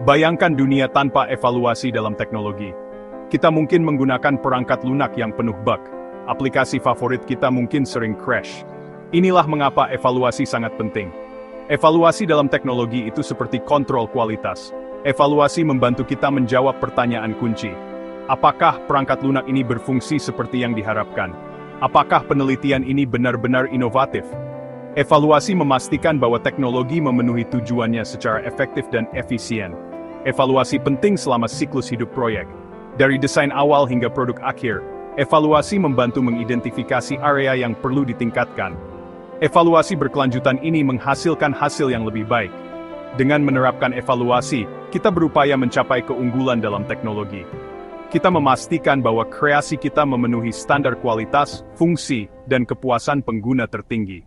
Bayangkan dunia tanpa evaluasi dalam teknologi. Kita mungkin menggunakan perangkat lunak yang penuh bug. Aplikasi favorit kita mungkin sering crash. Inilah mengapa evaluasi sangat penting. Evaluasi dalam teknologi itu seperti kontrol kualitas. Evaluasi membantu kita menjawab pertanyaan kunci. Apakah perangkat lunak ini berfungsi seperti yang diharapkan? Apakah penelitian ini benar-benar inovatif? Evaluasi memastikan bahwa teknologi memenuhi tujuannya secara efektif dan efisien. Evaluasi penting selama siklus hidup proyek. Dari desain awal hingga produk akhir, evaluasi membantu mengidentifikasi area yang perlu ditingkatkan. Evaluasi berkelanjutan ini menghasilkan hasil yang lebih baik. Dengan menerapkan evaluasi, kita berupaya mencapai keunggulan dalam teknologi. Kita memastikan bahwa kreasi kita memenuhi standar kualitas, fungsi, dan kepuasan pengguna tertinggi.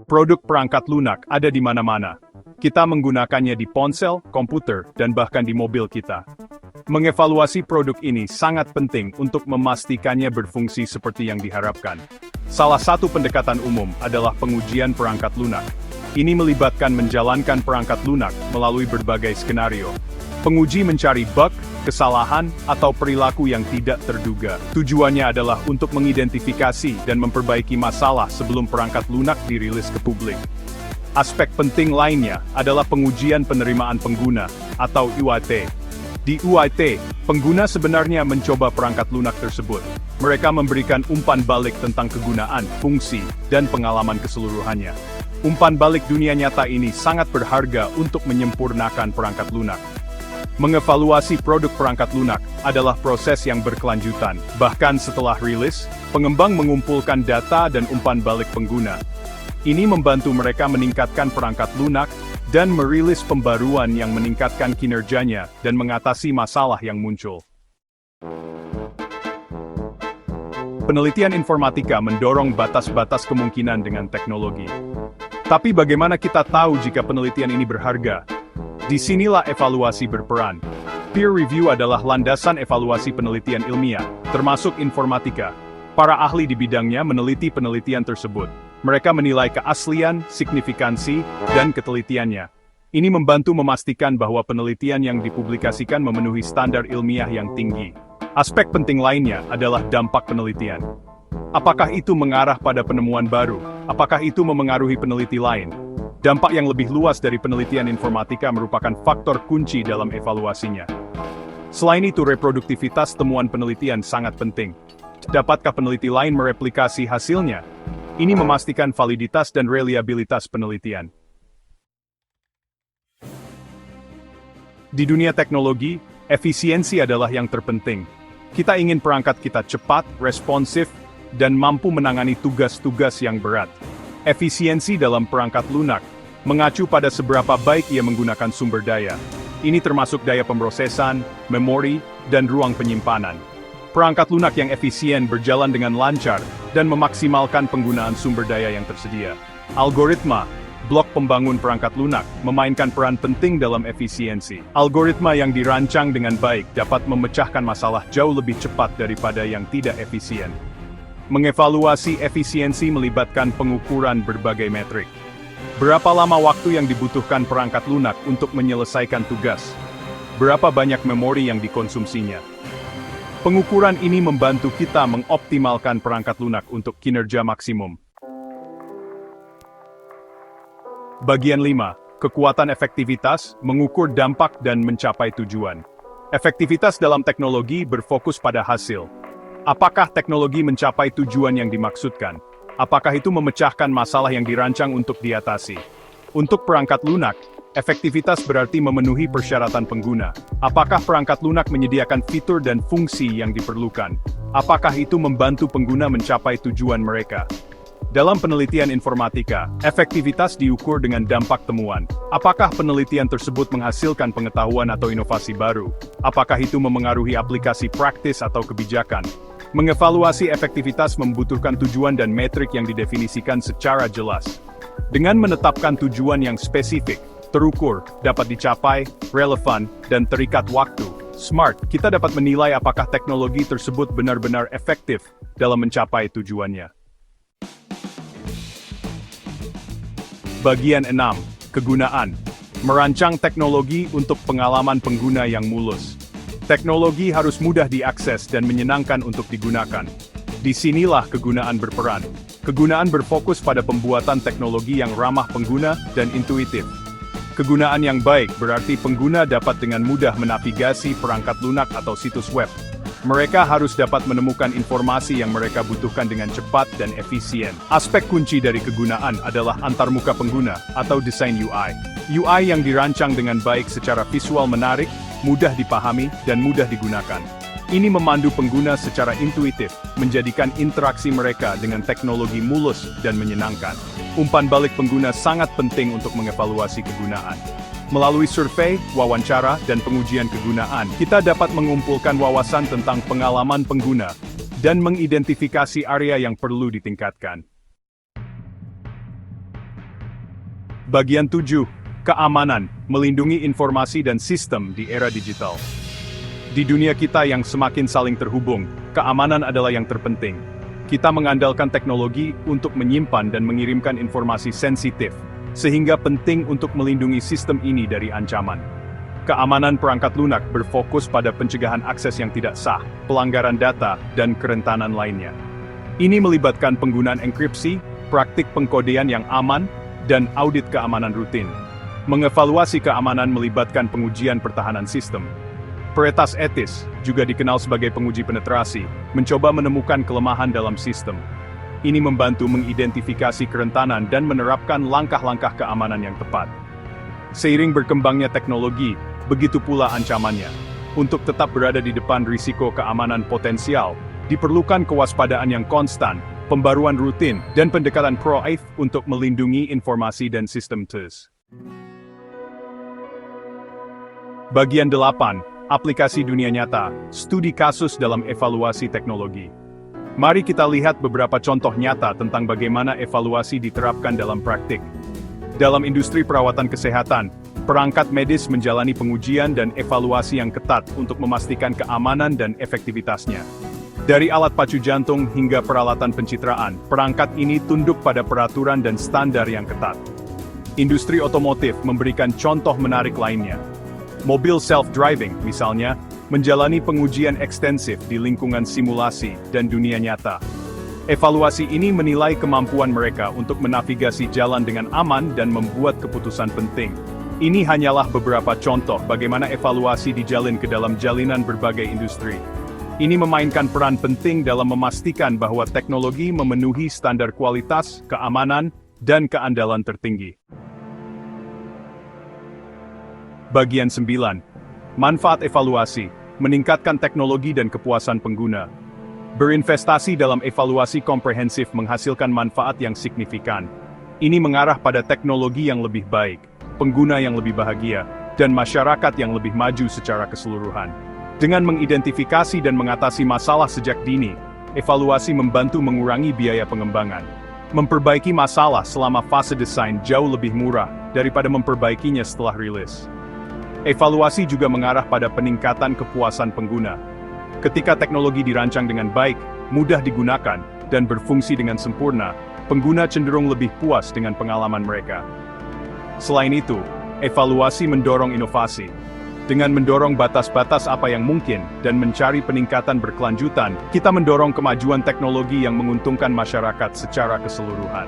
Produk perangkat lunak ada di mana-mana. Kita menggunakannya di ponsel, komputer, dan bahkan di mobil kita. Mengevaluasi produk ini sangat penting untuk memastikannya berfungsi seperti yang diharapkan. Salah satu pendekatan umum adalah pengujian perangkat lunak. Ini melibatkan menjalankan perangkat lunak melalui berbagai skenario. Penguji mencari bug, kesalahan, atau perilaku yang tidak terduga. Tujuannya adalah untuk mengidentifikasi dan memperbaiki masalah sebelum perangkat lunak dirilis ke publik. Aspek penting lainnya adalah pengujian penerimaan pengguna, atau UAT. Di UAT, pengguna sebenarnya mencoba perangkat lunak tersebut. Mereka memberikan umpan balik tentang kegunaan, fungsi, dan pengalaman keseluruhannya. Umpan balik dunia nyata ini sangat berharga untuk menyempurnakan perangkat lunak. Mengevaluasi produk perangkat lunak adalah proses yang berkelanjutan. Bahkan setelah rilis, pengembang mengumpulkan data dan umpan balik pengguna. Ini membantu mereka meningkatkan perangkat lunak dan merilis pembaruan yang meningkatkan kinerjanya dan mengatasi masalah yang muncul. Penelitian informatika mendorong batas-batas kemungkinan dengan teknologi. Tapi bagaimana kita tahu jika penelitian ini berharga? Disinilah evaluasi berperan. Peer review adalah landasan evaluasi penelitian ilmiah, termasuk informatika. Para ahli di bidangnya meneliti penelitian tersebut. Mereka menilai keaslian, signifikansi, dan ketelitiannya. Ini membantu memastikan bahwa penelitian yang dipublikasikan memenuhi standar ilmiah yang tinggi. Aspek penting lainnya adalah dampak penelitian. Apakah itu mengarah pada penemuan baru? Apakah itu memengaruhi peneliti lain? Dampak yang lebih luas dari penelitian informatika merupakan faktor kunci dalam evaluasinya. Selain itu, reproduktivitas temuan penelitian sangat penting. Dapatkah peneliti lain mereplikasi hasilnya? Ini memastikan validitas dan reliabilitas penelitian. Di dunia teknologi, efisiensi adalah yang terpenting. Kita ingin perangkat kita cepat, responsif, dan mampu menangani tugas-tugas yang berat. Efisiensi dalam perangkat lunak mengacu pada seberapa baik ia menggunakan sumber daya. Ini termasuk daya pemrosesan, memori, dan ruang penyimpanan. Perangkat lunak yang efisien berjalan dengan lancar dan memaksimalkan penggunaan sumber daya yang tersedia. Algoritma, blok pembangun perangkat lunak, memainkan peran penting dalam efisiensi. Algoritma yang dirancang dengan baik dapat memecahkan masalah jauh lebih cepat daripada yang tidak efisien. Mengevaluasi efisiensi melibatkan pengukuran berbagai metrik. Berapa lama waktu yang dibutuhkan perangkat lunak untuk menyelesaikan tugas? Berapa banyak memori yang dikonsumsinya? Pengukuran ini membantu kita mengoptimalkan perangkat lunak untuk kinerja maksimum. Bagian 5. Kekuatan efektivitas, mengukur dampak dan mencapai tujuan. Efektivitas dalam teknologi berfokus pada hasil. Apakah teknologi mencapai tujuan yang dimaksudkan? Apakah itu memecahkan masalah yang dirancang untuk diatasi? Untuk perangkat lunak, efektivitas berarti memenuhi persyaratan pengguna. Apakah perangkat lunak menyediakan fitur dan fungsi yang diperlukan? Apakah itu membantu pengguna mencapai tujuan mereka? Dalam penelitian informatika, efektivitas diukur dengan dampak temuan. Apakah penelitian tersebut menghasilkan pengetahuan atau inovasi baru? Apakah itu memengaruhi aplikasi praktis atau kebijakan? Mengevaluasi efektivitas membutuhkan tujuan dan metrik yang didefinisikan secara jelas. Dengan menetapkan tujuan yang spesifik, terukur, dapat dicapai, relevan, dan terikat waktu, smart, kita dapat menilai apakah teknologi tersebut benar-benar efektif dalam mencapai tujuannya. Bagian 6. Kegunaan. Merancang teknologi untuk pengalaman pengguna yang mulus. Teknologi harus mudah diakses dan menyenangkan untuk digunakan. Disinilah kegunaan berperan. Kegunaan berfokus pada pembuatan teknologi yang ramah pengguna dan intuitif. Kegunaan yang baik berarti pengguna dapat dengan mudah menavigasi perangkat lunak atau situs web. Mereka harus dapat menemukan informasi yang mereka butuhkan dengan cepat dan efisien. Aspek kunci dari kegunaan adalah antarmuka pengguna atau desain UI. UI yang dirancang dengan baik secara visual menarik, mudah dipahami, dan mudah digunakan. Ini memandu pengguna secara intuitif, menjadikan interaksi mereka dengan teknologi mulus dan menyenangkan. Umpan balik pengguna sangat penting untuk mengevaluasi kegunaan. Melalui survei, wawancara, dan pengujian kegunaan, kita dapat mengumpulkan wawasan tentang pengalaman pengguna dan mengidentifikasi area yang perlu ditingkatkan. Bagian 7. Keamanan, melindungi informasi dan sistem di era digital. Di dunia kita yang semakin saling terhubung, keamanan adalah yang terpenting. Kita mengandalkan teknologi untuk menyimpan dan mengirimkan informasi sensitif, sehingga penting untuk melindungi sistem ini dari ancaman. Keamanan perangkat lunak berfokus pada pencegahan akses yang tidak sah, pelanggaran data, dan kerentanan lainnya. Ini melibatkan penggunaan enkripsi, praktik pengkodean yang aman, dan audit keamanan rutin. Mengevaluasi keamanan melibatkan pengujian pertahanan sistem. Peretas etis, juga dikenal sebagai penguji penetrasi, mencoba menemukan kelemahan dalam sistem. Ini membantu mengidentifikasi kerentanan dan menerapkan langkah-langkah keamanan yang tepat. Seiring berkembangnya teknologi, begitu pula ancamannya. Untuk tetap berada di depan risiko keamanan potensial, diperlukan kewaspadaan yang konstan, pembaruan rutin, dan pendekatan proaktif untuk melindungi informasi dan sistem TIS. Bagian 8. Aplikasi dunia nyata, studi kasus dalam evaluasi teknologi. Mari kita lihat beberapa contoh nyata tentang bagaimana evaluasi diterapkan dalam praktik. Dalam industri perawatan kesehatan, perangkat medis menjalani pengujian dan evaluasi yang ketat untuk memastikan keamanan dan efektivitasnya. Dari alat pacu jantung hingga peralatan pencitraan, perangkat ini tunduk pada peraturan dan standar yang ketat. Industri otomotif memberikan contoh menarik lainnya. Mobil self-driving, misalnya, menjalani pengujian ekstensif di lingkungan simulasi dan dunia nyata. Evaluasi ini menilai kemampuan mereka untuk menavigasi jalan dengan aman dan membuat keputusan penting. Ini hanyalah beberapa contoh bagaimana evaluasi dijalin ke dalam jalinan berbagai industri. Ini memainkan peran penting dalam memastikan bahwa teknologi memenuhi standar kualitas, keamanan, dan keandalan tertinggi. Bagian 9. Manfaat evaluasi. Meningkatkan teknologi dan kepuasan pengguna. Berinvestasi dalam evaluasi komprehensif menghasilkan manfaat yang signifikan. Ini mengarah pada teknologi yang lebih baik, pengguna yang lebih bahagia, dan masyarakat yang lebih maju secara keseluruhan. Dengan mengidentifikasi dan mengatasi masalah sejak dini, evaluasi membantu mengurangi biaya pengembangan. Memperbaiki masalah selama fase desain jauh lebih murah daripada memperbaikinya setelah rilis. Evaluasi juga mengarah pada peningkatan kepuasan pengguna. Ketika teknologi dirancang dengan baik, mudah digunakan, dan berfungsi dengan sempurna, pengguna cenderung lebih puas dengan pengalaman mereka. Selain itu, evaluasi mendorong inovasi. Dengan mendorong batas-batas apa yang mungkin dan mencari peningkatan berkelanjutan, kita mendorong kemajuan teknologi yang menguntungkan masyarakat secara keseluruhan.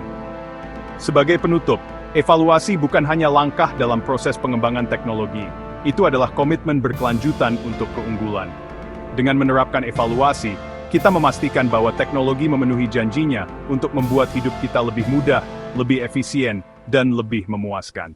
Sebagai penutup, evaluasi bukan hanya langkah dalam proses pengembangan teknologi, itu adalah komitmen berkelanjutan untuk keunggulan. Dengan menerapkan evaluasi, kita memastikan bahwa teknologi memenuhi janjinya untuk membuat hidup kita lebih mudah, lebih efisien, dan lebih memuaskan.